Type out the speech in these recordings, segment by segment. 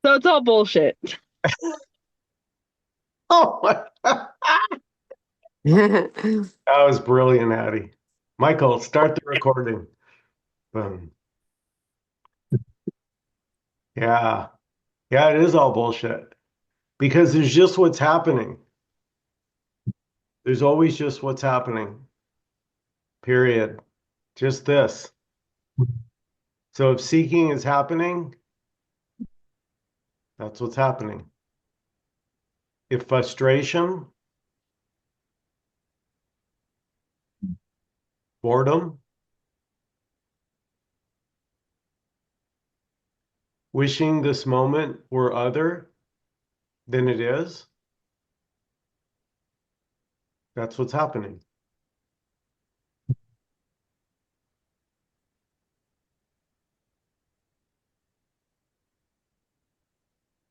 So it's all bullshit. Oh, that was brilliant, Addie. Michael, start the recording. Boom. Yeah. Yeah, it is all bullshit because there's just what's happening. There's always just what's happening, period. Just this. So if seeking is happening, that's what's happening. If frustration, boredom, wishing this moment were other than it is, that's what's happening.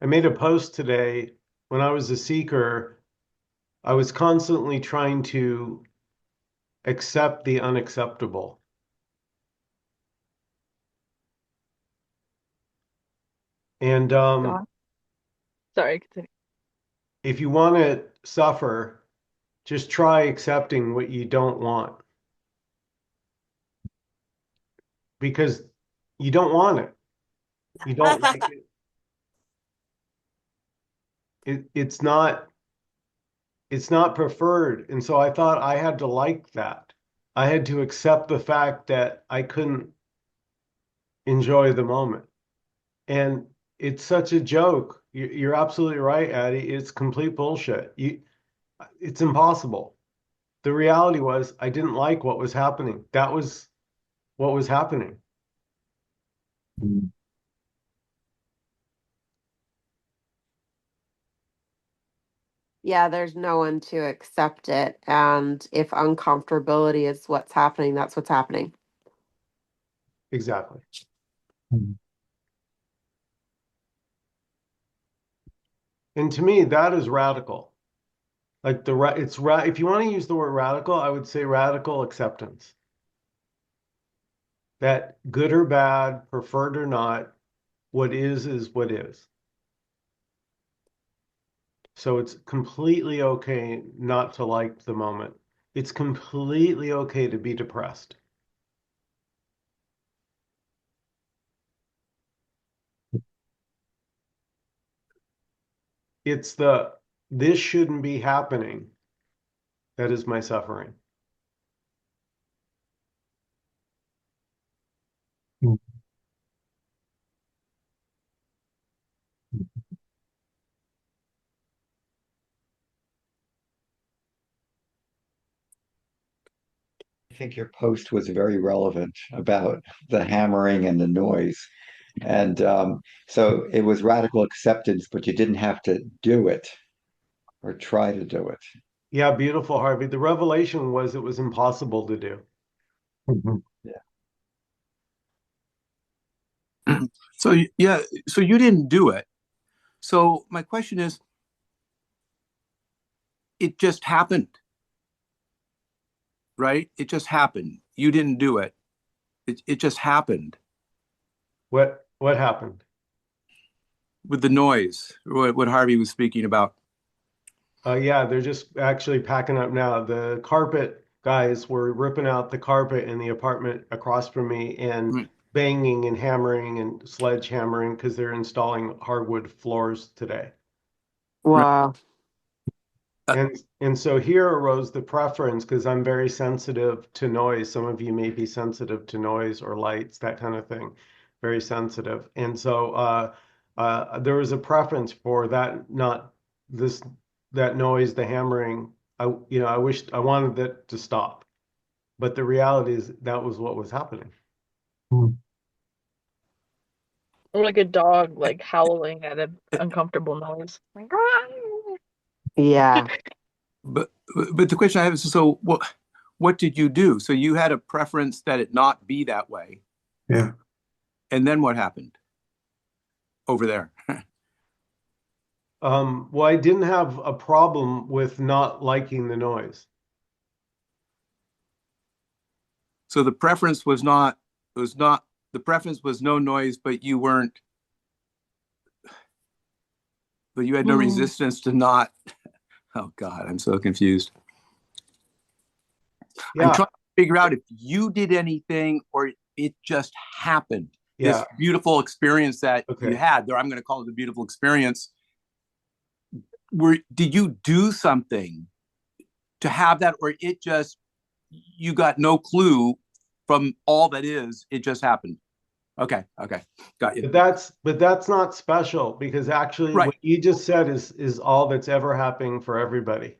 I made a post today. When I was a seeker, I was constantly trying to accept the unacceptable. And God. Sorry, continue. if you want to suffer, just try accepting what you don't want because you don't want it. You don't like it. It's not preferred. And so I thought I had to like that. I had to accept the fact that I couldn't enjoy the moment. And it's such a joke. You're absolutely right, Addie. It's complete bullshit. It's impossible. The reality was I didn't like what was happening. That was what was happening. Yeah, there's no one to accept it. And if uncomfortability is what's happening, that's what's happening. Exactly. And to me, that is radical. Like if you want to use the word radical, I would say radical acceptance. That good or bad, preferred or not, what is what is. So it's completely okay not to like the moment. It's completely okay to be depressed. It's this shouldn't be happening. That is my suffering. I think your post was very relevant about the hammering and the noise. And so it was radical acceptance, but you didn't have to do it or try to do it. Yeah, beautiful, Harvey. The revelation was it was impossible to do. Yeah. So yeah, so you didn't do it. So my question is, it just happened, right? It just happened. You didn't do it. It just happened What happened? with the noise, what Harvey was speaking about. Yeah, they're just actually packing up now. The carpet guys were ripping out the carpet in the apartment across from me and Mm. banging and hammering and sledgehammering because they're installing hardwood floors today. Right. Wow. Uh, And so here arose the preference because I'm very sensitive to noise. Some of you may be sensitive to noise or lights, that kind of thing. Very sensitive. And so there was a preference for that, not this that noise, the hammering. I wanted that to stop. But the reality is that was what was happening. Or like a dog like howling at an uncomfortable noise. Like, Yeah. but but the question I have is, so what did you do? So you had a preference that it not be that way, Yeah. and then what happened over there? Well, I didn't have a problem with not liking the noise. So the preference was not the preference was no noise, but you weren't but you had no resistance to not. Oh God, I'm so confused. I'm Yeah. trying to figure out if you did anything or it just happened. This Yeah. beautiful experience that you Okay. had there, I'm going to call it a beautiful experience. Did you do something to have that, or it just, you got no clue from all that is, it just happened? Okay, got you. But that's not special because actually Right, what you just said is all that's ever happening for everybody.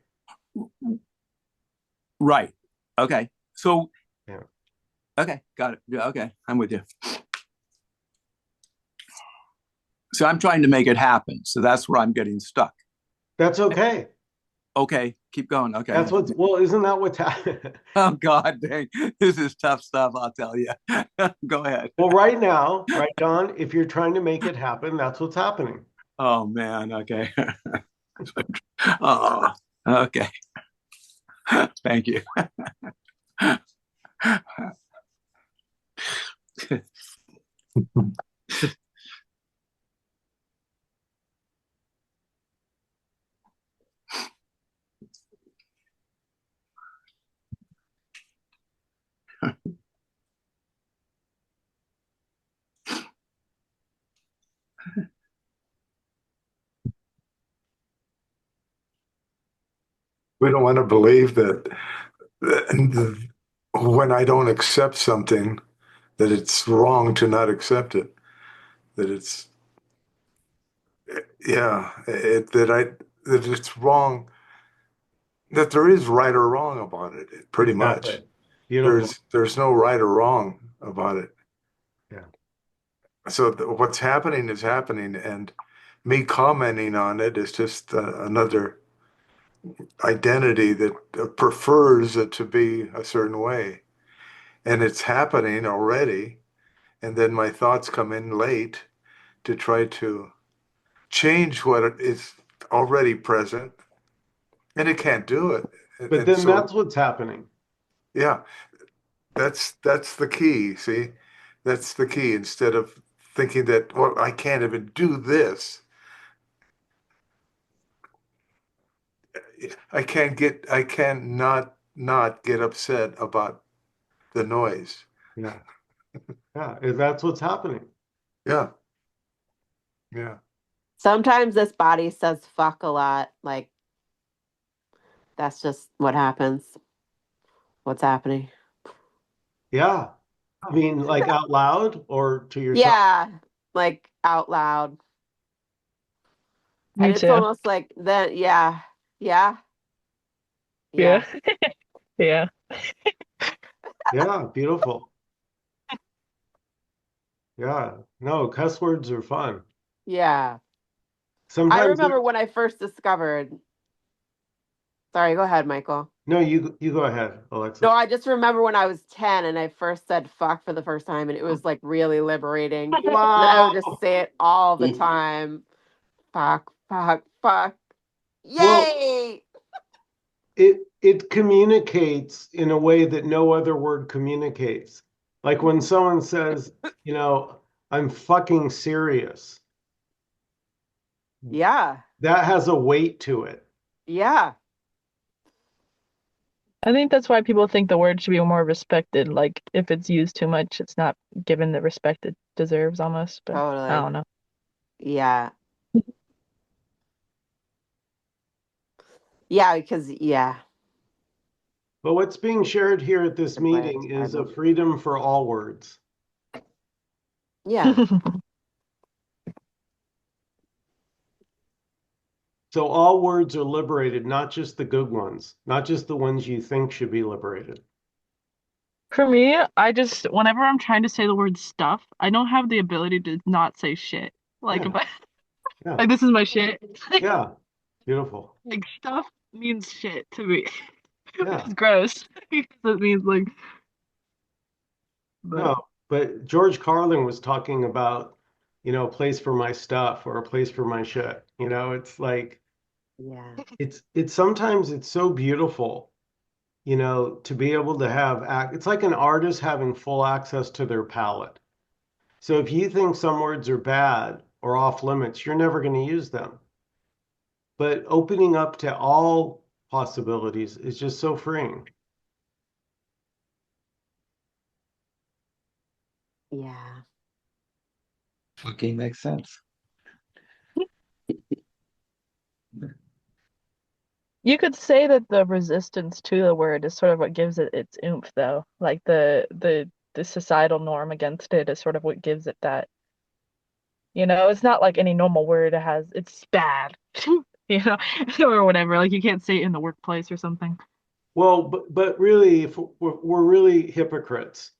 right. Okay, so Yeah. okay, got it. Yeah, okay, I'm with you. So I'm trying to make it happen. So that's where I'm getting stuck. That's okay. Okay, keep going. Okay. That's what's well, isn't that what's happening? Oh God, dang, this is tough stuff. I'll tell you. Go ahead. Well, right now, right, Don, if you're trying to make it happen, that's what's happening. Oh man. Okay. Oh, okay. Thank you. We don't want to believe that when I don't accept something, that it's wrong to not accept it. That it's yeah, that it's wrong. That there is right or wrong about it. Pretty Exactly. much, Beautiful. there's no right or wrong about it. Yeah. So what's happening is happening, and me commenting on it is just another identity that prefers it to be a certain way. And it's happening already. And then my thoughts come in late to try to change what is already present. And it can't do it. But And then so, that's what's happening. yeah, that's the key. See, that's the key. Instead of thinking that, well, I can't even do this. I can't not get upset about the noise. Yeah. Yeah. That's what's happening. Yeah, yeah. Sometimes this body says fuck a lot. Like, that's just what happens. What's happening? Yeah. I mean, like out loud or to yourself. Yeah, like out loud. Me And it's too. almost like then, yeah, yeah, Yeah. yeah, Yeah. Yeah. Beautiful. Yeah. No, cuss words are fun. yeah. I Sometimes remember when I first discovered, sorry, go ahead, Michael. no, you go ahead, No, Alexis. I just remember when I was 10 and I first said fuck for the first time, and it was like really liberating. And then I would just Wow. say it all the time. Fuck, fuck, fuck. Well, Yay! it communicates in a way that no other word communicates. Like when someone says, I'm fucking serious, Yeah, that has a weight to it. yeah. I think that's why people think the word should be more respected. Like if it's used too much, it's not given the respect it deserves almost, but I Totally. don't know. Yeah. Yeah, because yeah, But what's being shared here at this good way to meeting describe is a them. freedom for all words. Yeah. So all words are liberated, not just the good ones, not just the ones you think should be liberated. For me, I just whenever I'm trying to say the word stuff, I don't have the ability to not say shit. Like Yeah, if I yeah, like this is my shit. yeah. Beautiful. Like stuff means shit to me, which Yeah. is gross because it means like but No, but George Carlin was talking about, a place for my stuff or a place for my shit. It's like Yeah. it's sometimes it's so beautiful, to be able to have it's like an artist having full access to their palette. So if you think some words are bad or off limits, you're never going to use them. but opening up to all possibilities is just so freeing. Yeah. Fucking makes sense. You could say that the resistance to the word is sort of what gives it its oomph, though. Like the societal norm against it is sort of what gives it that. It's not like any normal word it's bad, or whatever. Like you can't say it in the workplace or something. Well, but really, if we're really hypocrites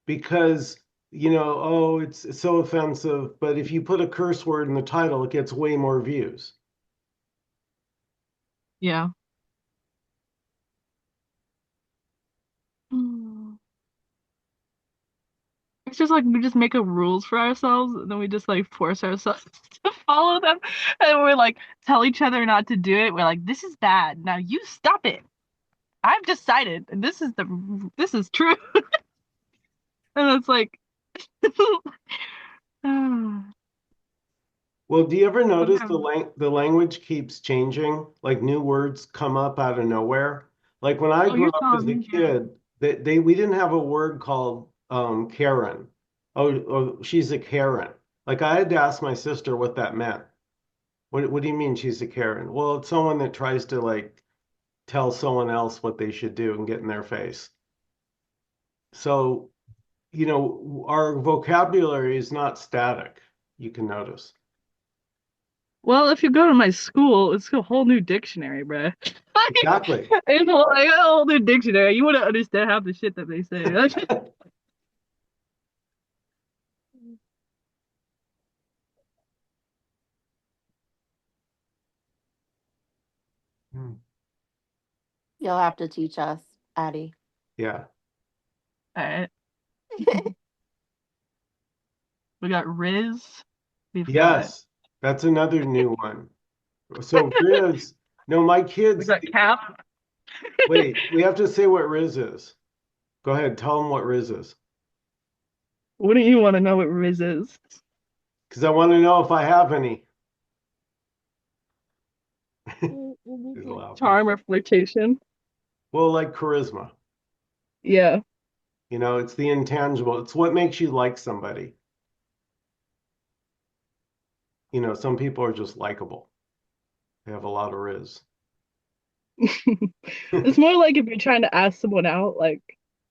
because, oh, it's so offensive. But if you put a curse word in the title, it gets way more views. Yeah. Mm. It's just like we just make up rules for ourselves and then we just like force ourselves to follow them. And we're like tell each other not to do it. We're like, this is bad. Now you stop it. I've decided and this is true. And it's like Well, do you ever notice okay. the language keeps changing? Like new words come up out of nowhere. Like when I Oh, you're grew up as telling a me, yeah. kid, we didn't have a word called Karen. Oh, she's a Karen. Like I had to ask my sister what that meant. What do you mean she's a Karen? Well, it's someone that tries to like tell someone else what they should do and get in their face. So, our vocabulary is not static, you can notice. Well, if you go to my school, it's a whole new dictionary, bruh. Exactly. Like a whole new dictionary. You wouldn't understand half the shit that they say. Hmm. You'll have to teach us, Addie. Yeah. All right. We got Riz. We've got Yes, that's another new one. So Riz, no, my we kids, got Cap. wait, we have to say what Riz is. Go ahead, tell them what Riz is. Wouldn't you want to know what Riz is? Because I want to know if I have any. He's laughing. Charm or flirtation. Well, like charisma. Yeah. It's the intangible. It's what makes you like somebody. Some people are just likable. They have a lot of Riz. It's more like if you're trying to ask someone out, like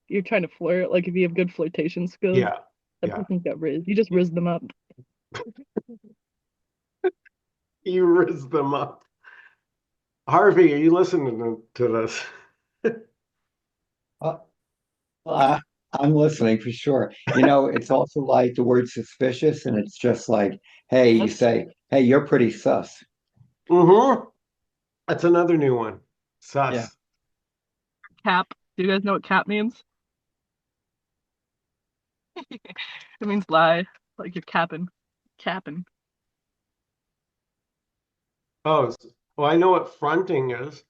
you're trying to flirt, like if you have good flirtation skills, Yeah, that yeah. person's got Riz. You just Riz them up. You Riz them up. Harvey, are you listening to this? Uh, I'm listening for sure. It's also like the word suspicious, and it's just like, hey, you Yes. say, hey, you're pretty sus. Mm-hmm. That's another new one. Yeah. Sus. Cap. Do you guys know what cap means? It means lie. Like you're capping. Capping. Oh, well, I know what fronting is.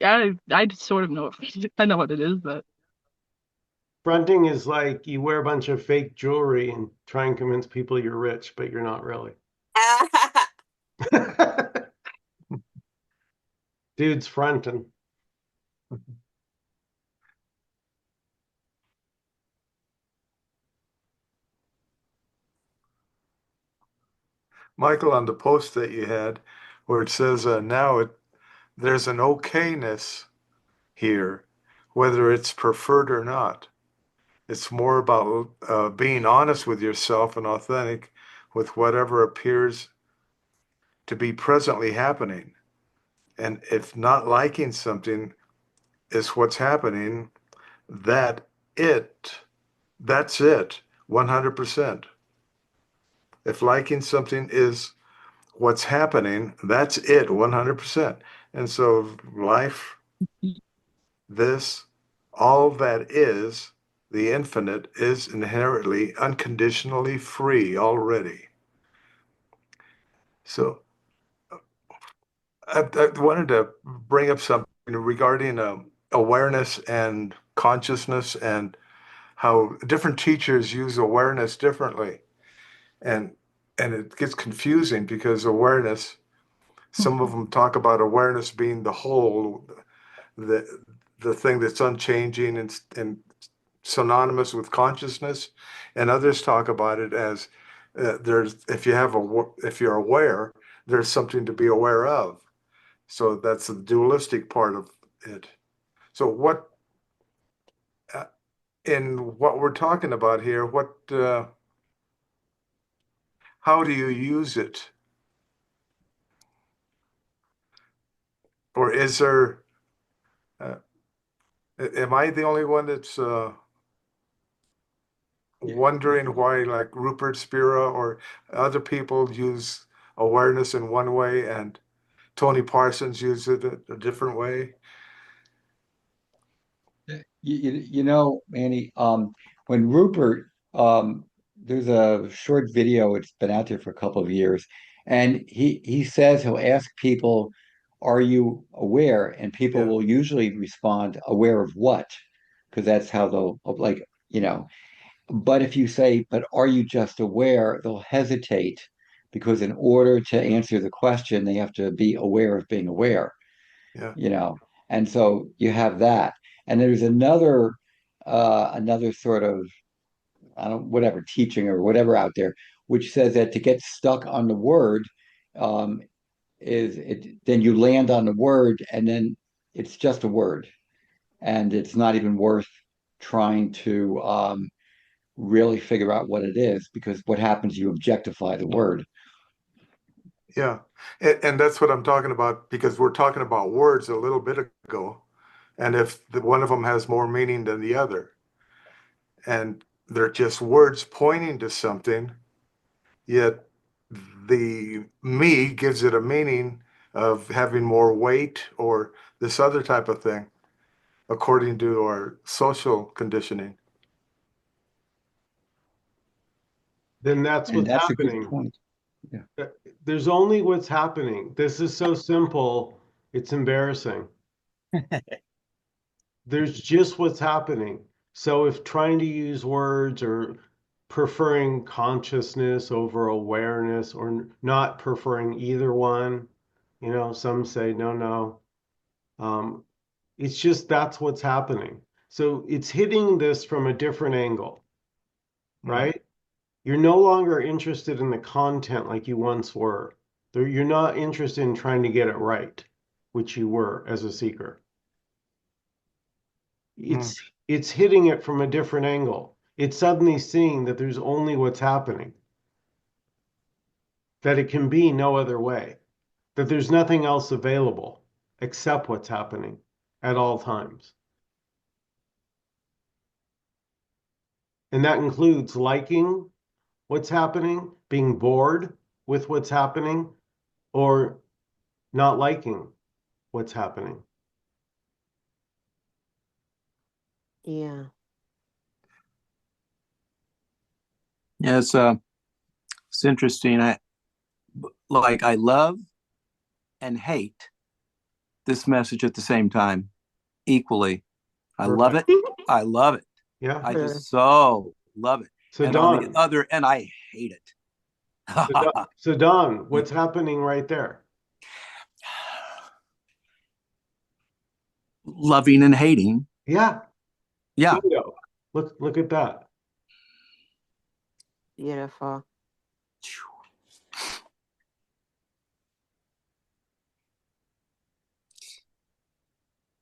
Yeah, I just sort of know it. I know what it is, but Fronting is like you wear a bunch of fake jewelry and try and convince people you're rich, but you're not really. Dude's fronting. Michael, on the post that you had, where it says there's an okayness here, whether it's preferred or not. It's more about being honest with yourself and authentic with whatever appears to be presently happening. And if not liking something is what's happening, that it, that's it, 100%. If liking something is what's happening, that's it, 100%. And so life, this, all that is, the infinite, is inherently, unconditionally free already. So I wanted to bring up something regarding awareness and consciousness and how different teachers use awareness differently. And and it gets confusing because awareness Some of them talk about awareness being the whole, the the thing that's unchanging and synonymous with consciousness, and others talk about it as there's if you're aware, there's something to be aware of. So that's the dualistic part of it. So what uh, in what we're talking about here, what how do you use it? Or is there uh, am I the only one that's wondering why like Rupert Spira or other people use awareness in one way and Tony Parsons uses it a different way? You know, Manny, when Rupert, there's a short video, it's been out there for a couple of years, and he says he'll ask people, "Are you aware?" And people Yeah, will usually respond, "Aware of what?" Because that's how they'll like, you know. But if you say, "But are you just aware?" They'll hesitate because in order to answer the question, they have to be aware of being aware, yeah, you know. And so you have that. And there's another sort of, I don't, whatever, teaching or whatever out there, which says that to get stuck on the word, um, is it, then you land on the word and then it's just a word. And it's not even worth trying to really figure out what it is, because what happens, you objectify the word. yeah. And that's what I'm talking about because we're talking about words a little bit ago. And if one of them has more meaning than the other, and they're just words pointing to something, yet the me gives it a meaning of having more weight or this other type of thing, according to our social conditioning. Then that's And what's that's a good happening. point. Yeah. There's only what's happening. This is so simple, it's embarrassing. There's just what's happening. So if trying to use words or preferring consciousness over awareness or not preferring either one, some say no, no. Um, it's just that's what's happening. So it's hitting this from a different angle, Mm. right? You're no longer interested in the content like you once were. You're not interested in trying to get it right, which you were as a seeker. Mm. It's hitting it from a different angle. It's suddenly seeing that there's only what's happening, that it can be no other way, that there's nothing else available except what's happening at all times. And that includes liking what's happening, being bored with what's happening, or not liking what's happening. Yeah. Yeah, it's interesting. I love and hate this message at the same time equally. I love Right. it. I love it. Yeah. I just so love it. So And on the Don, other end, I hate it. so Don, what's happening right there? Loving and hating. Yeah. Yeah. Bingo. Look at that. Beautiful.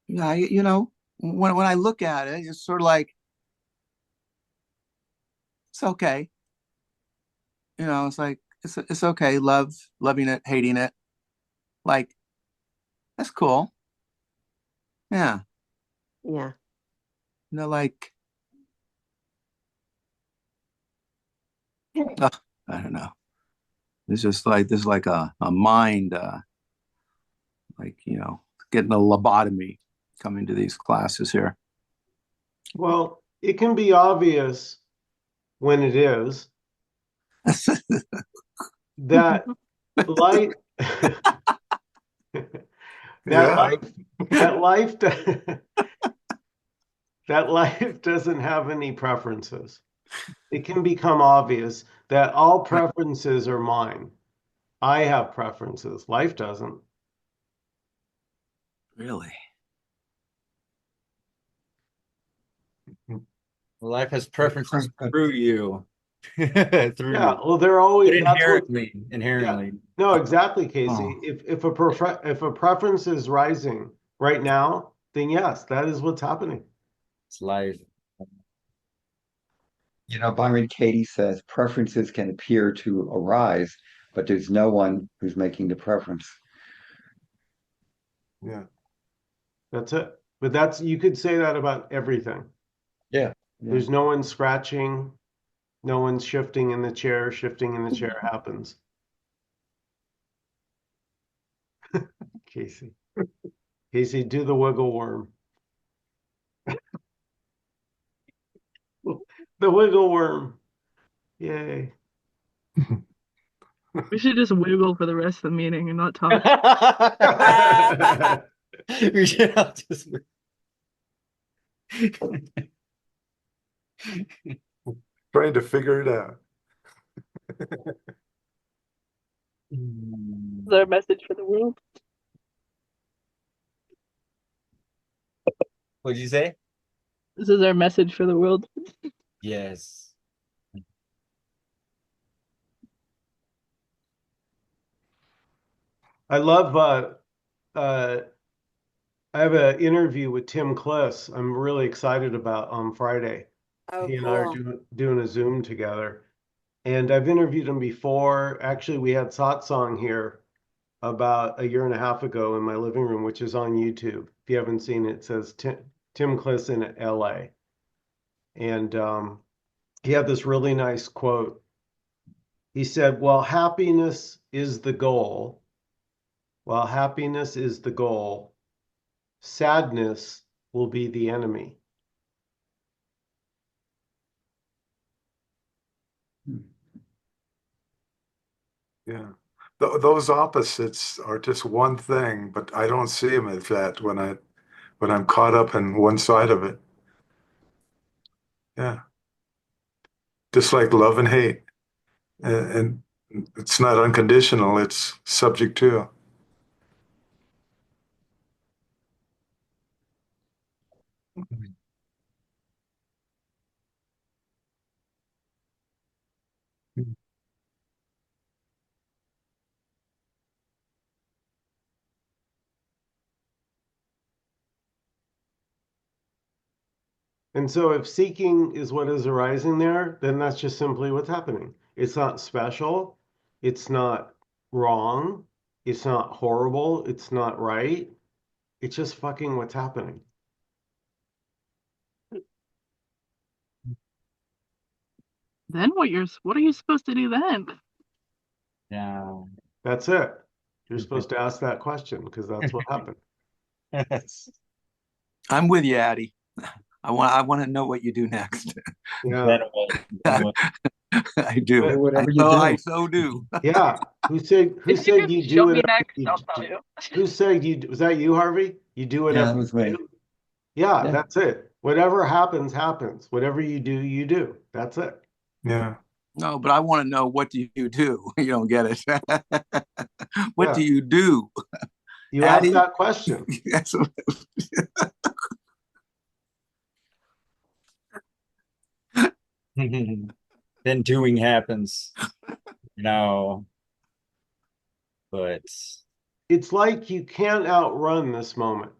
Yeah, when I look at it, it's sort of like it's okay. It's like it's okay. Loving it, hating it. Like that's cool. Yeah. Yeah. Like I don't know. It's just like this is like a mind like getting a lobotomy coming to these classes here. Well, it can be obvious when it is that life that Yeah. life that life that life doesn't have any preferences. It can become obvious that all preferences are mine. I have preferences. Life doesn't. Really? Life has preferences through you. Through Yeah, you. well, they're But always, that's what, inherently, yeah. inherently. No, exactly, Oh, Casey. If a preference is rising right now, then yes, that is what's happening. It's life. Byron Katie says preferences can appear to arise, but there's no one who's making the preference. Yeah. That's it. But that's, you could say that about everything. Yeah. There's no one scratching, no one's shifting in the chair, shifting in the chair happens. Casey. Casey, do the wiggle worm. The wiggle worm. Yay. We should just wiggle for the rest of the meeting and not talk. We should all just Trying to figure it out. Is there a message for the world? What'd you say? This is our message for the world. Yes. I love uh I have an interview with Tim Kliss I'm really excited about on Friday. Oh, He and I are cool. doing a Zoom together. And I've interviewed him before. Actually, we had Satsang here about a year and a half ago in my living room, which is on YouTube. If you haven't seen it, it says Tim Kliss in LA. And he had this really nice quote. He said, "While happiness is the goal, while happiness is the goal, sadness will be the enemy." Yeah. Those opposites are just one thing, but I don't see them as that when I'm caught up in one side of it. Yeah. Just like love and hate. And it's not unconditional, it's subject to. And so if seeking is what is arising there, then that's just simply what's happening. It's not special. It's not wrong. It's not horrible. It's not right. It's just fucking what's happening. Then what are you supposed to do then? Yeah. That's it. You're supposed to ask that question because that's what happened. That's I'm with you, Addie. I want to know what you do next. Yeah. then what? I do. But Whatever you I do. so do. yeah, who If you said could you show do me it? next, I'll tell you. Who said was that you, Harvey? You do Yeah, whatever that was you me. do? Yeah, Yeah. that's it. Whatever happens, happens. Whatever you do, you do. That's it. Yeah. No, but I want to know, what do you do? You don't get it. What Yeah. do you do, You asked Addie? that question. That's Then doing happens. No. But It's like you can't outrun this moment,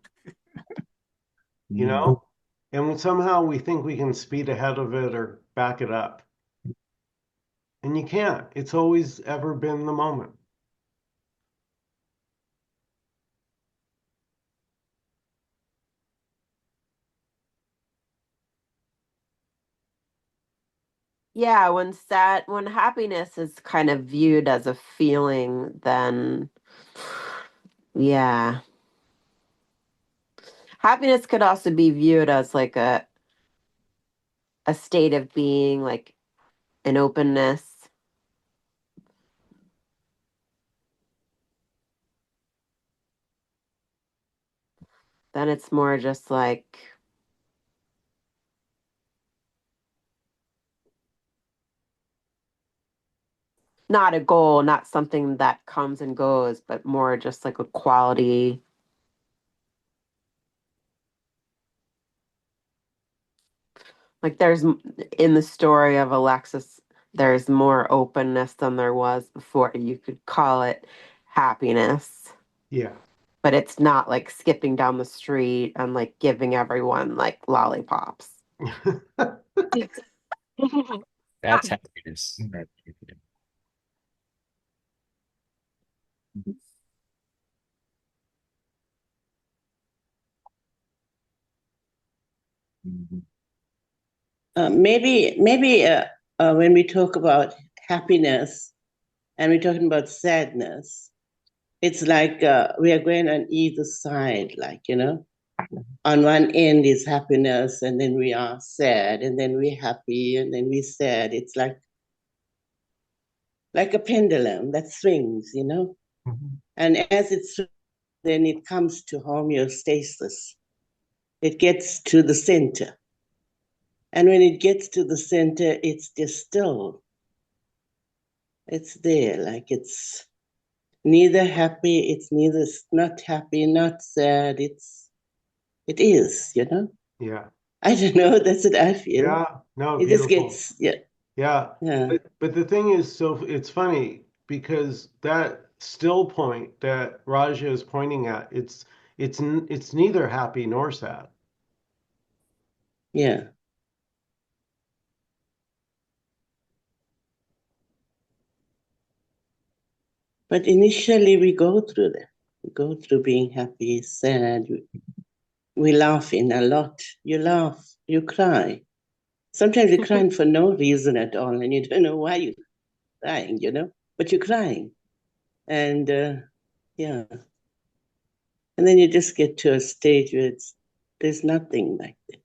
you know? And somehow we think we can speed ahead of it or back it up. And you can't. It's always ever been the moment. Yeah, when happiness is kind of viewed as a feeling, then yeah. Happiness could also be viewed as like a state of being, like an openness. Then it's more just like not a goal, not something that comes and goes, but more just like a quality. Like in the story of Alexis, there's more openness than there was before. You could call it happiness, Yeah. but it's not like skipping down the street and like giving everyone like lollipops. That's happiness. Maybe when we talk about happiness and we're talking about sadness, it's like we are going on either side, like, on one end is happiness, and then we are sad, and then we're happy, and then we're sad. It's like a pendulum that swings. And as it swings, then it comes to homeostasis. It gets to the center. And when it gets to the center, it's just still. It's there, like it's neither happy, it's neither not happy, not sad. It is. Yeah. I don't know. That's what I feel. Yeah. No, It just beautiful. gets, yeah, Yeah. yeah, But the thing is, so it's funny because that still point that Raja is pointing at, it's neither happy nor sad. yeah. But initially, we go through that. We go through being happy, sad. We laugh in a lot. You laugh, you cry. Sometimes you're crying for no reason at all, and you don't know why you're crying, but you're crying. And yeah. And then you just get to a stage where there's nothing like that.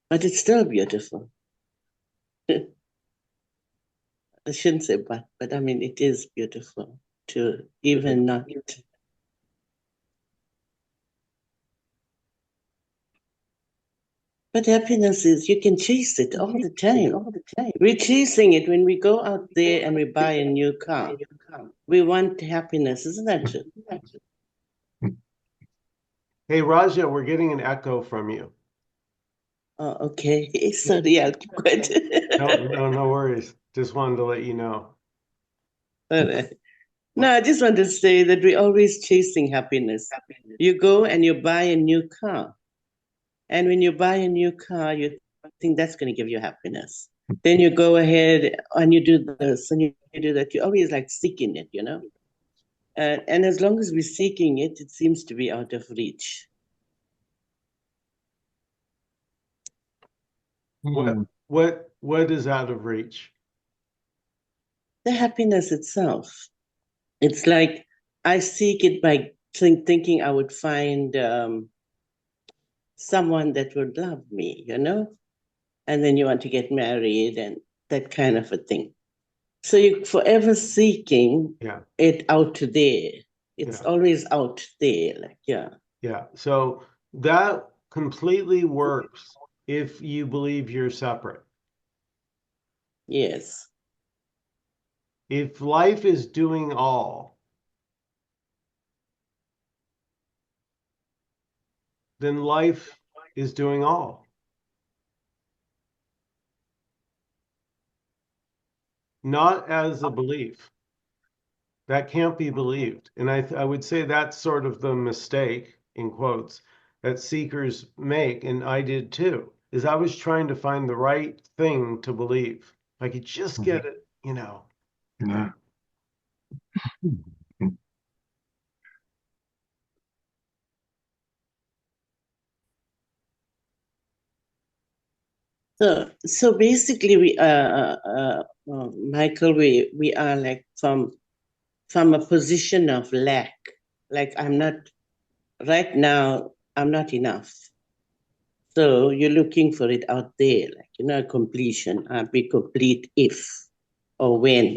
But it's still beautiful. I shouldn't say but I mean, it is beautiful to even not. But happiness is, you can chase it all the time. We're chasing it when we go out there and we buy a new car. We want happiness, isn't that true? Hey, Raja, we're getting an echo from you. Oh, okay. Sorry, I'll keep quiet. No worries. Just wanted to let you know. All right. No, I just want to say that we're always chasing happiness. You go and you buy a new car. And when you buy a new car, you think that's going to give you happiness. Then you go ahead and you do this and you do that. You're always like seeking it. And as long as we're seeking it, it seems to be out of reach. What is out of reach? The happiness itself. It's like I seek it by thinking I would find someone that would love me. And then you want to get married and that kind of a thing. So you're forever seeking it out there. It's always out there, like, yeah. Yeah. So that completely works if you believe you're separate. Yes. If life is doing all, then life is doing all. Not as a belief. That can't be believed. And I would say that's sort of the mistake, in quotes, that seekers make, and I did too, is I was trying to find the right thing to believe. If I could just get it. Yeah. So basically, Michael, we are like from a position of lack. Like I'm not right now. I'm not enough. So you're looking for it out there, like completion. I'll be complete if or when.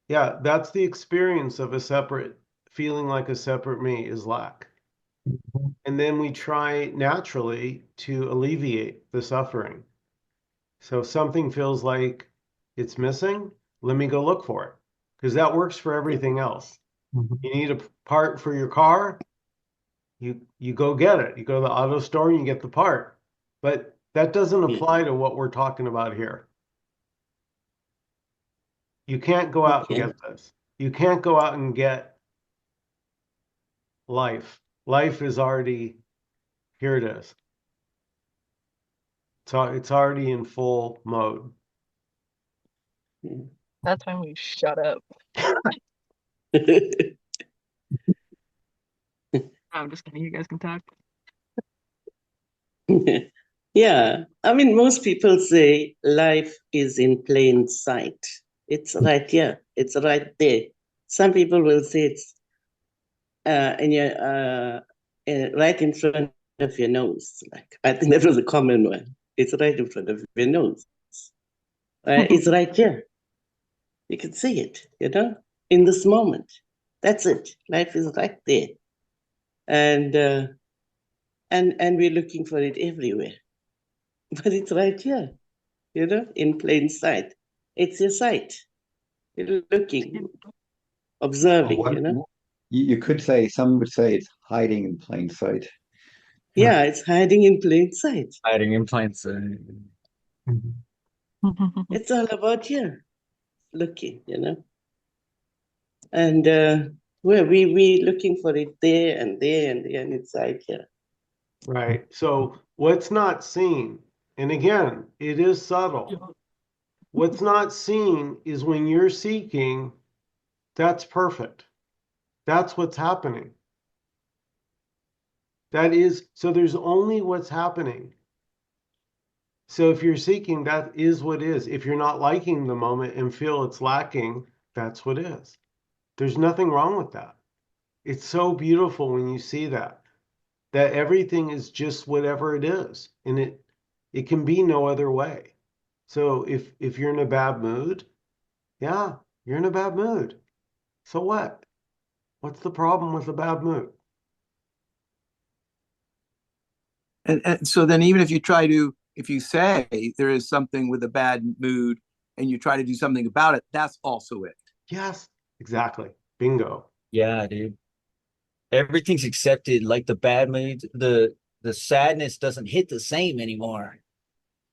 Yeah, that's the experience of feeling like a separate me is lack. And then we try naturally to alleviate the suffering. So if something feels like it's missing, let me go look for it, because that works for everything else. You need a part for your car, you go get it. You go to the auto store and you get the part. But that doesn't Yeah. apply to what we're talking about here. You can't go out and Okay. get this. You can't go out and get life. Life is already, here it is. So it's already in full mode. That's when we shut up. I'm just kidding. You guys can talk. Yeah, I mean, most people say life is in plain sight. It's right here. It's right there. Some people will say it's in your right in front of your nose. Like I think that was a common one. It's right in front of your nose. It's right here. You can see it. In this moment. That's it. Life is right there, and we're looking for it everywhere. But it's right here. In plain sight. It's your sight. You're looking, observing, What you could say, some would say it's hiding in plain sight. Yeah, it's hiding in plain sight. Hiding in plain sight. It's all about you looking. And we looking for it there and there and there and inside here. Right. So what's not seen, and again, it is subtle. What's not seen is when you're seeking, that's perfect. That's what's happening. So there's only what's happening. So if you're seeking, that is what is. If you're not liking the moment and feel it's lacking, that's what is. There's nothing wrong with that. It's so beautiful when you see that everything is just whatever it is, and it can be no other way. So if you're in a bad mood, yeah, you're in a bad mood. So what? What's the problem with a bad mood? And so then even if you say there is something with a bad mood and you try to do something about it, that's also it. Yes, exactly. Bingo. Yeah, dude. Everything's accepted. Like the bad mood, the sadness doesn't hit the same anymore.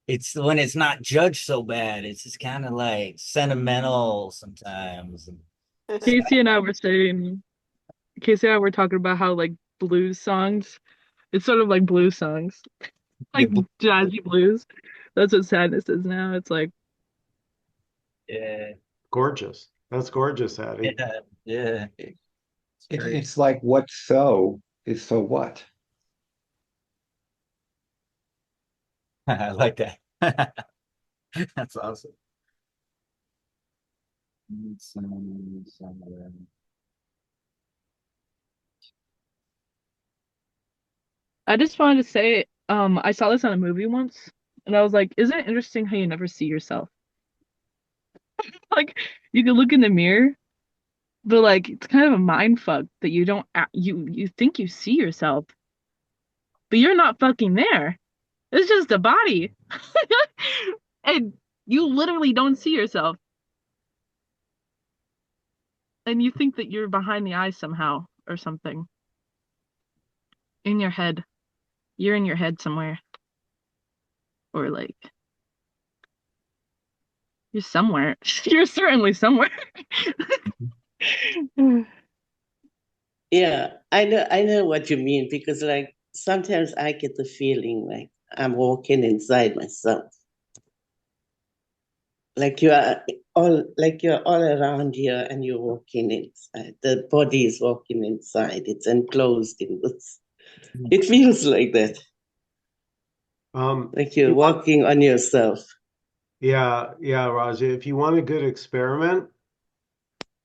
It's when it's not judged so bad. It's just kind of like sentimental sometimes. Casey and I were saying, Casey and I were talking about how like blues songs, it's sort of like blues songs, Yeah, like jazzy blues. That's what sadness is now. It's like, yeah, Gorgeous. That's gorgeous, Addie. yeah, yeah. It's like what's so is so what. I like that. That's awesome. I just wanted to say, I saw this on a movie once, and I was like, isn't it interesting how you never see yourself? Like, you can look in the mirror, but like, it's kind of a mind fuck that you don't, you think you see yourself, but you're not fucking there. It's just a body. And you literally don't see yourself. And you think that you're behind the eyes somehow or something. In your head. You're in your head somewhere. Or like you're somewhere. You're certainly somewhere. Yeah, I know what you mean because like sometimes I get the feeling like I'm walking inside myself. Like you're all around here and you're walking inside. The body is walking inside. It's enclosed in this. It feels like that. Like you're You want, walking on yourself. yeah, Raja. If you want a good experiment,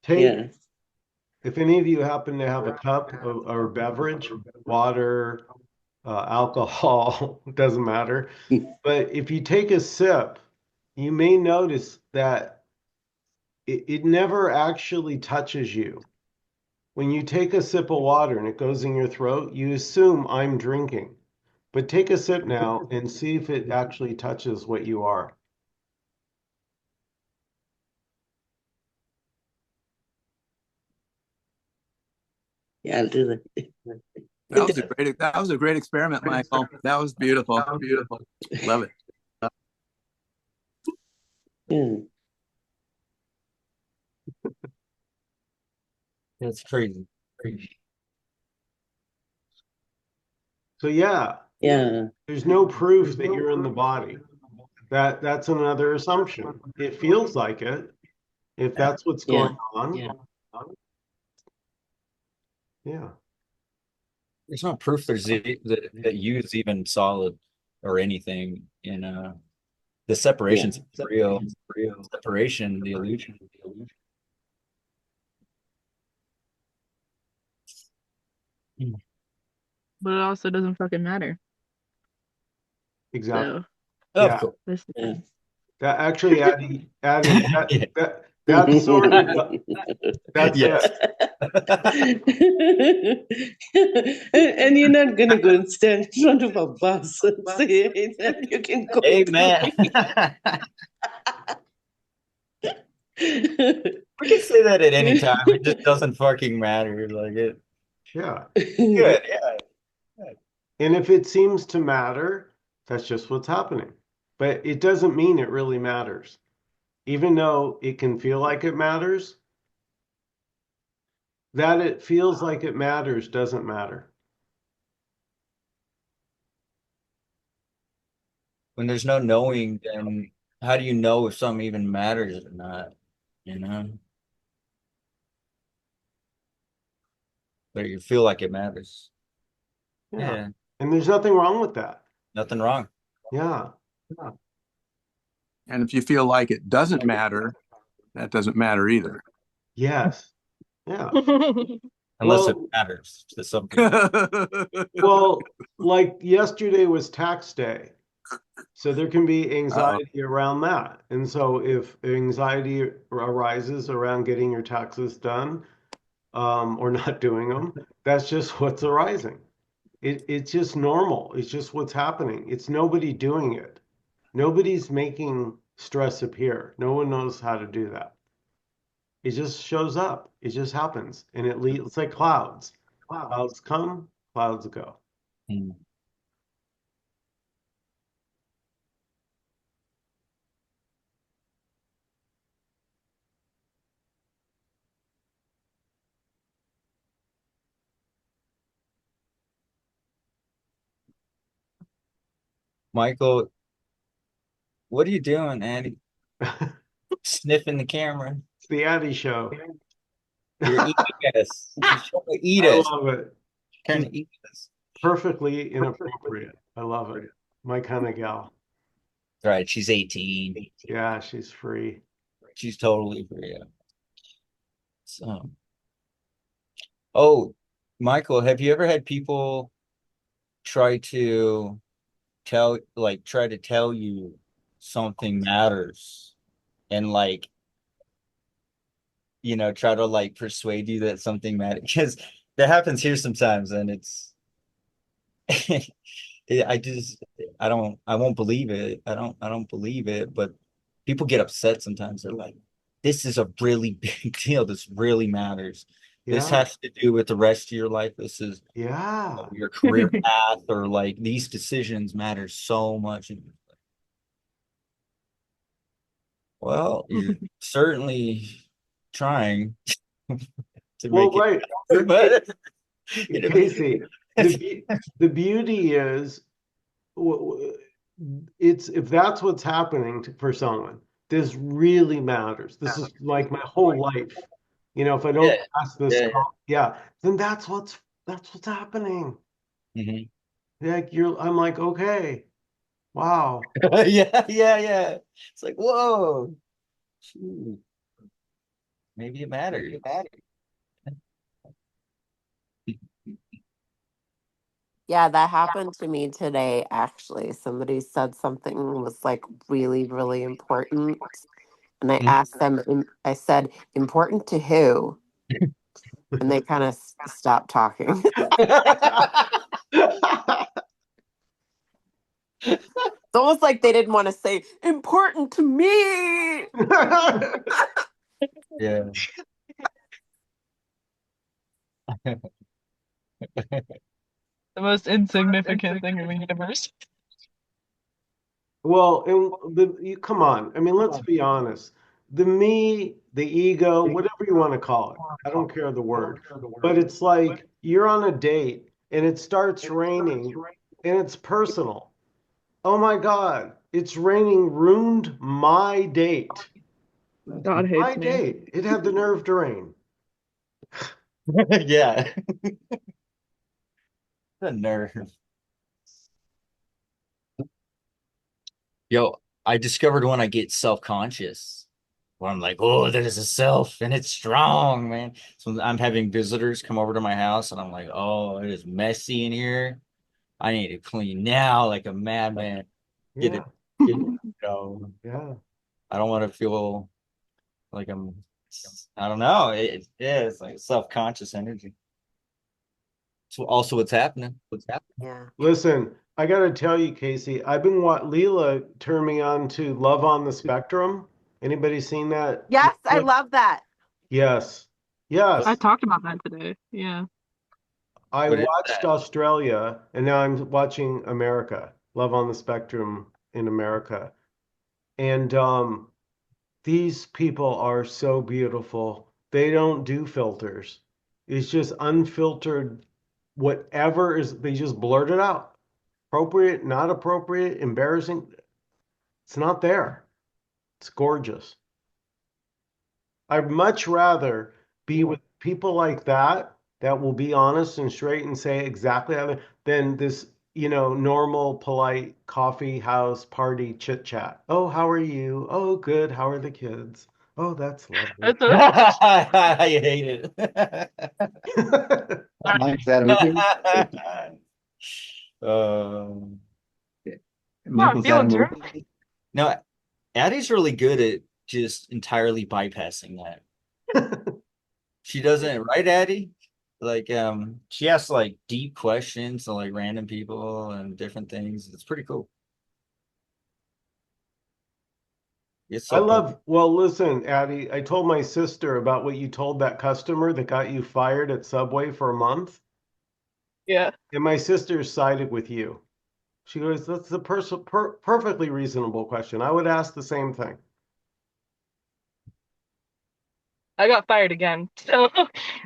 take Yeah. if any of you happen to have a cup or beverage, water, alcohol, doesn't matter. But if you take a sip, you may notice that it never actually touches you. When you take a sip of water and it goes in your throat, you assume I'm drinking. But take a sip now and see if it actually touches what you are. Yeah, I'll do that. That was a great experiment, Michael. That was beautiful. Beautiful. Love it. Yeah. That's crazy. So yeah, Yeah. there's no proof that you're in the body. That's another assumption. It feels like it. If that's what's Yeah. going on, yeah. There's no proof that you is even solid or anything. The separation's real. Separation, the illusion. But it also doesn't fucking matter. Exactly. So Of Yeah. course. this Yeah. That actually, Addie, Yeah. that's sort of that's Yes. And you're not gonna go and stand in front of a bus and say that you can go. Amen. We can say that at any time. It just doesn't fucking matter. Like it. yeah. Good. Yeah. And if it seems to matter, that's just what's happening. But it doesn't mean it really matters. Even though it can feel like it matters, that it feels like it matters doesn't matter. When there's no knowing, then how do you know if something even matters or not? You know? But you feel like it matters. Yeah. Yeah. And there's nothing wrong with that. Nothing wrong. Yeah. And if you feel like it doesn't matter, that doesn't matter either. Yes. Yeah. Unless it Well, matters to some people. well, like yesterday was tax day. So there can be Uh-oh. anxiety around that. And so if anxiety arises around getting your taxes done, or not doing them, that's just what's arising. It's just normal. It's just what's happening. It's nobody doing it. Nobody's making stress appear. No one knows how to do that. It just shows up. It just happens. And it's like clouds. Clouds come, clouds go. Hmm. Michael, what are you doing, Andy? Sniffing the camera. It's the Addie show. You're eating us. You're trying to eat I us. love it. Trying She's to eat us. perfectly inappropriate. I love it. My kind of gal. Right. She's 18. Yeah, she's free. She's totally free. Yeah. So, oh, Michael, have you ever had people try to try to tell you something matters and try to persuade you that something matters? Because that happens here sometimes and it's I won't believe it. I don't believe it, but people get upset sometimes. They're like, this is a really big deal. This really matters. This Yeah. has to do with the rest of your life. This is Yeah. your career path or these decisions matter so much. Well, you're certainly trying to Well, make it, right. but Casey, the beauty is it's if that's what's happening for someone, this really matters. This is like my whole life. If I don't yeah, pass this, yeah. then that's what's happening. Mhm. Like I'm like, okay, wow. Yeah. It's like, whoa, shoot, maybe it matters. Yeah, that happened to me today, actually. Somebody said something was really, really important. And I asked them, I said, important to who? And they kind of stopped talking. It's almost like they didn't want to say, important to me. Yeah. The most insignificant thing in the universe. Well, come on. I mean, let's be honest. The me, the ego, whatever you want to call it. I don't care the word. But it's like you're on a date and it starts raining and it's personal. Oh my God, it's raining ruined my date. God My hates me. date. It had the nerve to rain. Yeah. The nerve. Yo, I discovered when I get self-conscious, where I'm like, oh, there's a self and it's strong, man. So I'm having visitors come over to my house and I'm like, oh, it is messy in here. I need to clean now like a madman. Get Yeah, it, get it, yeah. I don't want to feel like I don't know. Yeah, it's like self-conscious energy. So also what's happening. What's happening? Yeah. Listen, I got to tell you, Casey, I've been what Leela turned me on to Love on the Spectrum. Anybody seen that? Yes, I Netflix? love that. Yes. I Yes. talked about that today. Yeah. I What is watched that? Australia and now I'm watching America, Love on the Spectrum in America. And these people are so beautiful. They don't do filters. It's just unfiltered, whatever is, they just blurt it out. Appropriate, not appropriate, embarrassing. It's not there. It's gorgeous. I'd much rather be with people like that that will be honest and straight and say exactly how they than this, normal, polite coffee house party chit chat. Oh, how are you? Oh, good. How are the kids? Oh, that's lovely. It's a, I hate it. Mine's that movie. Um, Come on, Michael's that a feeling movie. terrific. no, Addie's really good at just entirely bypassing that. She doesn't, right, Addie? Like, she asks like deep questions to like random people and different things. It's pretty cool. It's I so cool. well, listen, Addie, I told my sister about what you told that customer that got you fired at Subway for a month. Yeah. And my sister sided with you. She goes, that's a perfectly reasonable question. I would ask the same thing. I got fired again. So,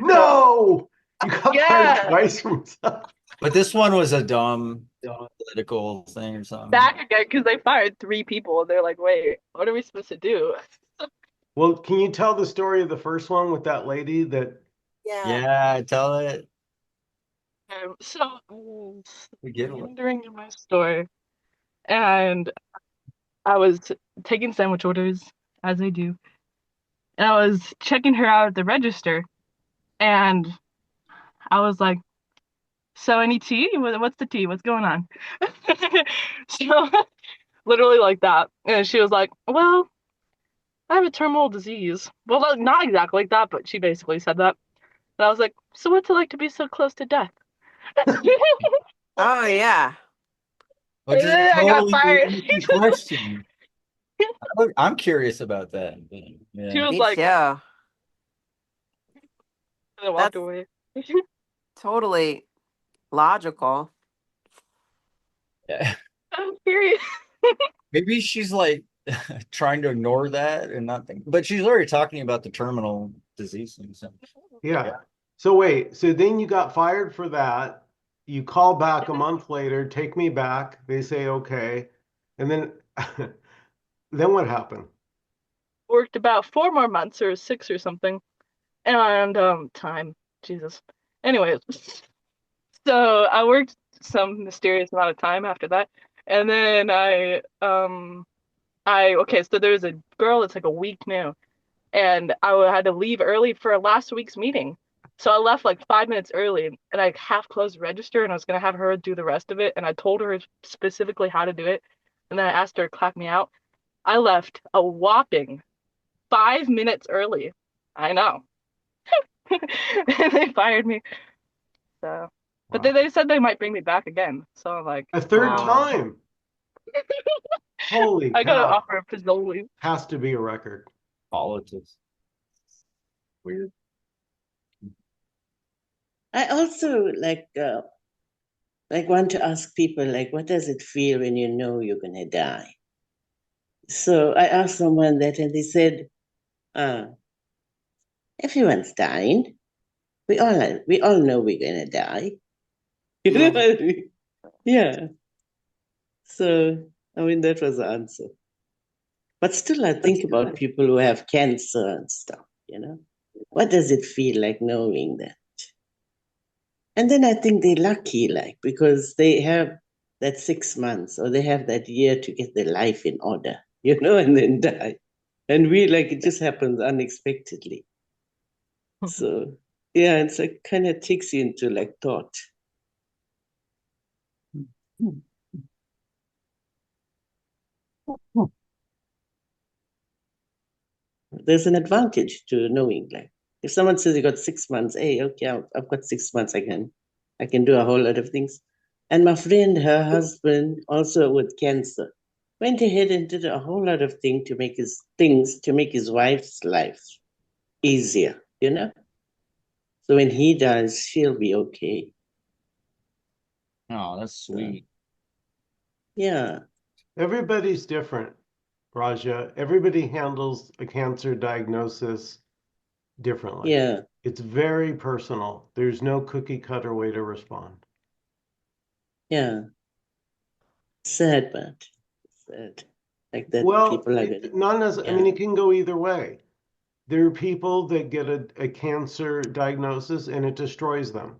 No, you got fired yeah. twice from Subway. But this one was a dumb political thing or something. Back again because they fired three people. They're like, wait, what are we supposed to do? Well, can you tell the story of the first one with that lady that Yeah. Yeah, tell it. So I was We get it. entering in my store and I was taking sandwich orders as I do. And I was checking her out at the register and I was like, so any tea? What's the tea? What's going on? So literally like that. And she was like, well, I have a terminal disease. Well, not exactly like that, but she basically said that. And I was like, so what's it like to be so close to death? And Oh yeah. Which is a then I got totally fired. easy question. I'm curious about that. She Yeah. was Me like, too. and then walked That's away. totally logical. Yeah. I'm curious. Maybe she's like trying to ignore that and not think, but she's already talking about the terminal disease thing. So yeah. So wait, so then you got fired for that. You call back a month later, take me back. They say okay. And then then what happened? Worked about 4 more months or 6 or something. And time. Jesus. Anyways, so I worked some mysterious amount of time after that. And then okay, so there's a girl that's like a week new, and I had to leave early for last week's meeting. So I left like 5 minutes early and I half closed the register and I was gonna have her do the rest of it. And I told her specifically how to do it. And then I asked her to clap me out. I left a whopping 5 minutes early. I know. And they fired me. So, but Wow. they said they might bring me back again. So I'm like, A third oh, time. Holy I got an cow. offer of Pizzoli. Has to be a record. politics. Weird. I also want to ask people like, what does it feel when you know you're gonna die? So I asked someone that, and they said, everyone's dying. We all know we're gonna die. You know Yeah. what I mean? Yeah. So I mean that was the answer. But still I think about people who have cancer and stuff, you know. What does it feel like knowing that? And then I think they're lucky, like, because they have that 6 months or they have that year to get their life in order, you know, and then die. And we like it just happens unexpectedly. So yeah, it's like kind of takes you into like thought. There's an advantage to knowing, like, if someone says you got 6 months, hey, okay, I've got 6 months, I can do a whole lot of things. And my friend, her husband, also with cancer, went ahead and did a whole lot of things to make his wife's life easier, you know? So when he dies, she'll be okay. Oh, that's sweet. Yeah, Everybody's different, Raja. Everybody handles a cancer diagnosis differently. yeah, It's very personal. There's no cookie cutter way to respond. yeah. Sad, but sad. Like that Well, people are gonna, not as, I yeah, mean, it can go either way. There are people that get a cancer diagnosis and it destroys them.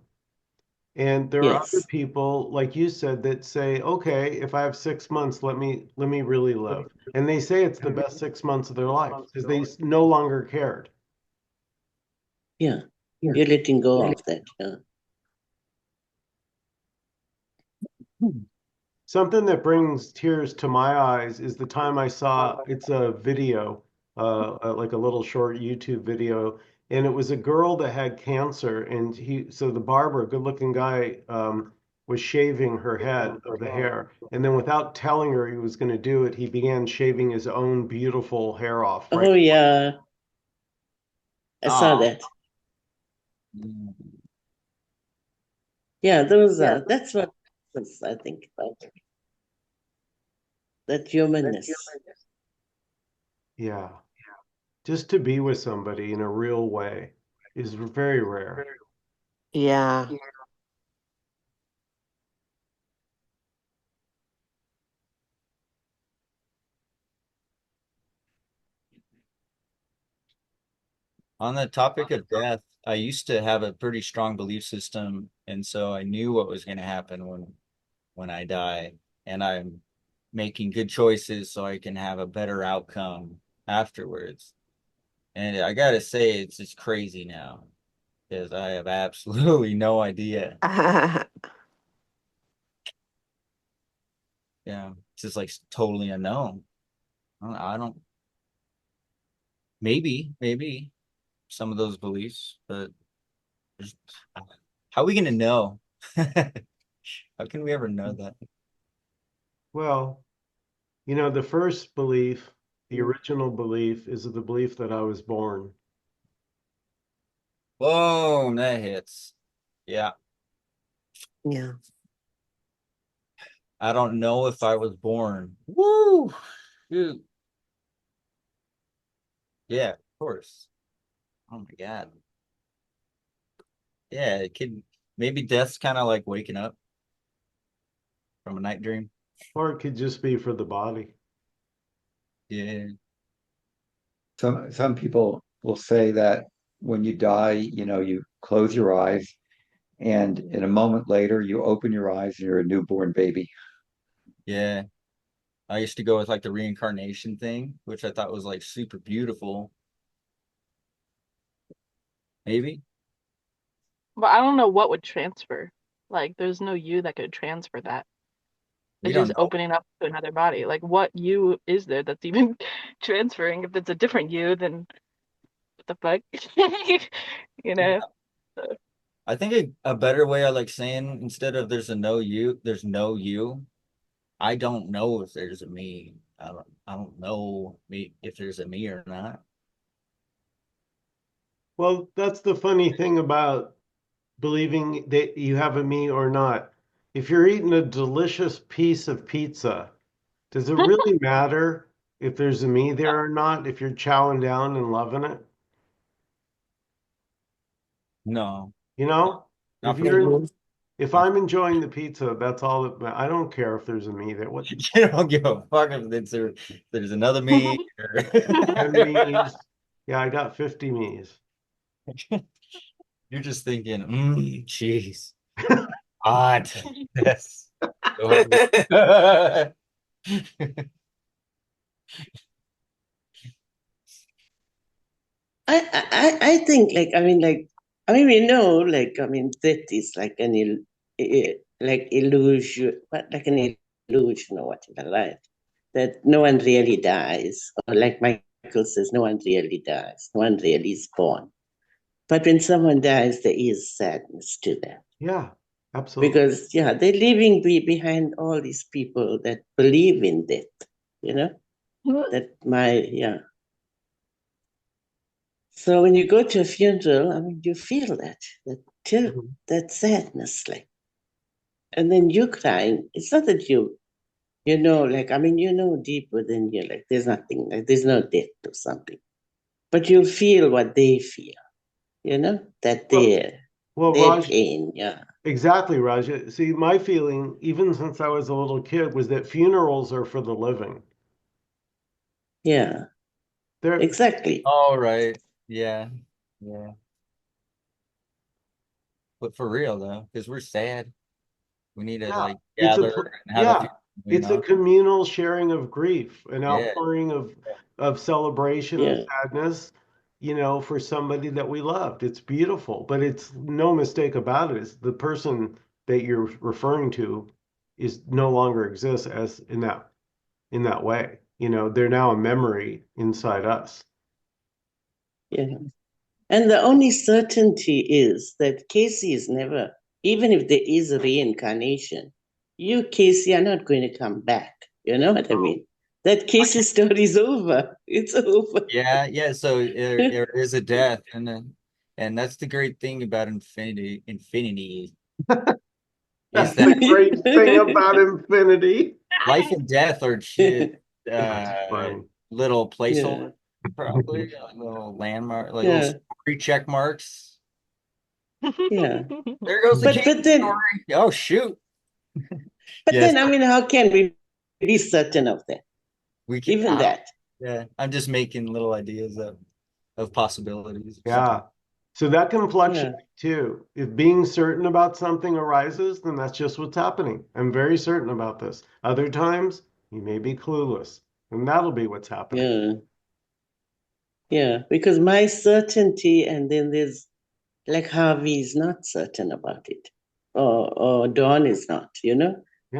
And there are other yes. people, like you said, that say, okay, if I have 6 months, let me really live. And they say it's the best 6 months of their life because they no longer cared. Yeah, you're letting go of that. Yeah. Something that brings tears to my eyes is the time I saw it's a video, like a little short YouTube video, and it was a girl that had cancer, and so the barber, good-looking guy, was shaving her head of the hair, and then without telling her he was going to do it, he began shaving his own beautiful hair off right. Oh yeah, I saw Oh. that. Yeah, those are that's what I think about that humanness. Yeah, just to be with somebody in a real way is very rare. Yeah. On the topic of death, I used to have a pretty strong belief system, and so I knew what was going to happen when I die, and I'm making good choices so I can have a better outcome afterwards. And I gotta say, it's just crazy now because I have absolutely no idea. Yeah, it's just like totally unknown. I don't maybe some of those beliefs, but there's, how are we gonna know? How can we ever know that? Well, the first belief, the original belief, is the belief that I was born. Boom, that hits. Yeah, Yeah. I don't know if I was born. Woo! Shoot. Yeah, of course. Oh my God. Yeah, it could maybe death's kind of like waking up from a night dream. Or it could just be for the body. Yeah. Some people will say that when you die, you close your eyes, and in a moment later, you open your eyes and you're a newborn baby. Yeah. I used to go with like the reincarnation thing, which I thought was like super beautiful. Maybe. But I don't know what would transfer. Like, there's no you that could transfer that. We It's don't just know. opening up to another body. Like, what you is there that's even transferring? If it's a different you, then what the fuck? You Yeah. know? So, I think a better way I like saying instead of there's a no you, there's no you. I don't know if there's a me. I don't know me if there's a me or not. Well, that's the funny thing about believing that you have a me or not. If you're eating a delicious piece of pizza, does it really matter if there's a me there or not, if you're chowing down and loving it? No, You know, if not for you're me. if Not I'm enjoying the pizza, that's all that I don't care if there's a me there. What you don't give a fuck if there's another me or 10 me's? Yeah, I got 50 me's. you're just thinking, jeez, hot. Yes. I think like we know that is like like illusion, but like an illusion or whatever, right? That no one really dies, or like Michael says, no one really dies, no one really is born. But when someone dies, there is sadness to them Yeah, absolutely. because they're leaving behind all these people that believe in death. You know that So when you go to a funeral, you feel Mhm. that sadness, like, and then you crying. It's not that deep within you, like there's nothing, like there's no death or something, but you feel what they feel, that Well, their Raj, pain, yeah, exactly, Raj. See, my feeling, even since I was a little kid, was that funerals are for the living. yeah, They're, exactly, All right. Yeah. Yeah. But for real though, because we're sad. We need to yeah, like gather and have a few, you it's a know? communal sharing of grief, an Yeah. outpouring of celebration and yeah, sadness, for somebody that we loved. It's beautiful, but it's no mistake about it. It's the person that you're referring to is no longer exists as in that way. They're now a memory inside us. yeah. And the only certainty is that Casey is never, even if there is a reincarnation, you, Casey, are not going to come back. You know what I mean? That Casey story is over. It's over. Yeah, yeah. So there is a death, and that's the great thing about infinity. Infinity is That's the that great thing about infinity. life and death are Yeah. That's funny. little Yeah. placeholder, probably like little landmark, like little Yeah. story check marks. Yeah. There goes the But Katie but then story. Oh shoot! but Yes, then how can we be certain of that? we can. Even that. Yeah, I'm just making little ideas of possibilities. Yeah. So that can Yeah. fluctuate too. If being certain about something arises, then that's just what's happening. I'm very certain about this. Other times, you may be clueless, and that'll be what's happening. Yeah. Yeah. Because my certainty, and then there's like Harvey is not certain about it. Or Dawn is not. Yeah.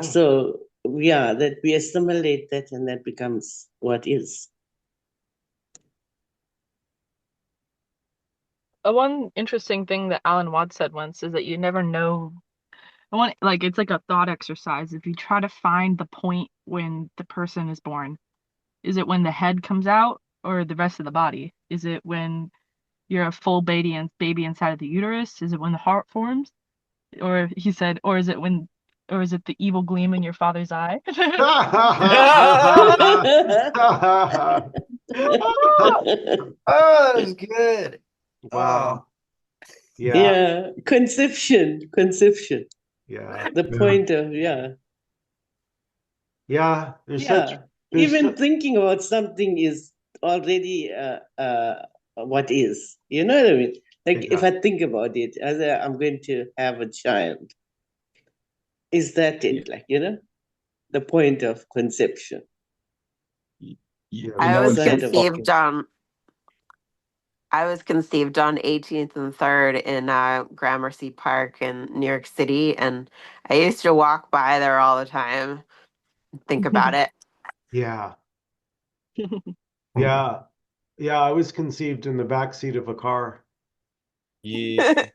So that we assimilate that and that becomes what is. One interesting thing that Alan Watts said once is that you never know. Like it's like a thought exercise. If you try to find the point when the person is born, is it when the head comes out or the rest of the body? Is it when you're a full baby inside of the uterus? Is it when the heart forms? Or he said, or is it the evil gleam in your father's eye? Oh, that's good. Oh, Wow. Yeah. Yeah. Conception. Yeah. The point of, Yeah. There's Even such, thinking about something is already what is. You know what I mean? Like if exactly. I think about it, as I'm going to have a child, is that you, it? Like, the point of conception you, Yeah. you I know, was it's so inside of a fun. conceived kid. on I was conceived on 18th and 3rd in Gramercy Park in New York City, and I used to walk by there all the time, think about it. Yeah. Yeah. Yeah. I was conceived in the back seat of a car. Yeah,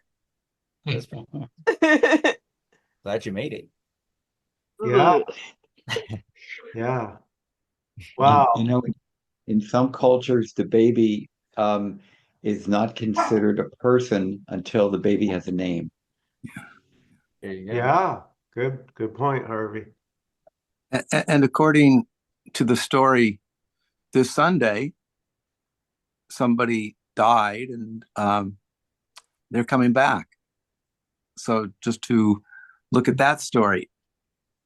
that's fun. Glad you made it. Yeah. Yeah. You, Wow. you know, in some cultures, the baby is not considered a person until the baby has a name. There you go. Yeah, good point, Harvey. And according to the story, this Sunday, somebody died, and they're coming back. So just to look at that story,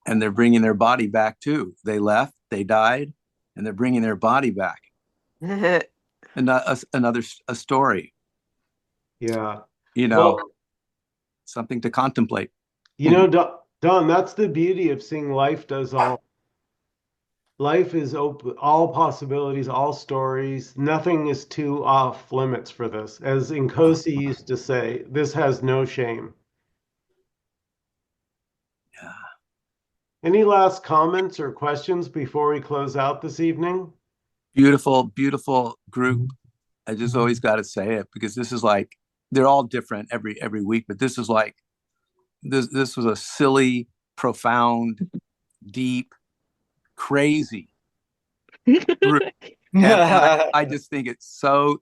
and they're bringing their body back too. They left, they died, and they're bringing their body back. And another story, Yeah. you know, Well, something to contemplate. Don, that's the beauty of seeing life does all. Life is open, all possibilities, all stories. Nothing is too off limits for this. As Nkosi used to say, this has no shame. Yeah. Any last comments or questions before we close out this evening? Beautiful, beautiful group. I just always got to say it, because this is like, they're all different every week, but this is like, this was a silly, profound, deep, crazy group. And I just think it's so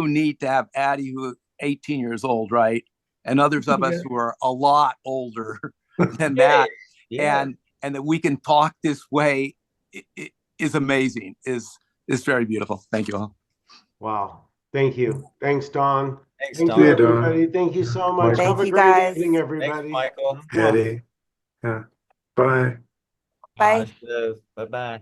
neat to have Addie, who 18 years old, right? And others of us who are a lot older than that. Yeah. And that we can talk this way is amazing, is very beautiful. Thank you all. Wow. Thank you. Thanks, Don. Thanks, Thank Don. you, See you, Don. everybody. Thank you so much. Michael. Have Thank a you, great guys. evening, Thanks, everybody. Michael. Eddie. Yeah. Bye. Bye. Positive. Bye-bye.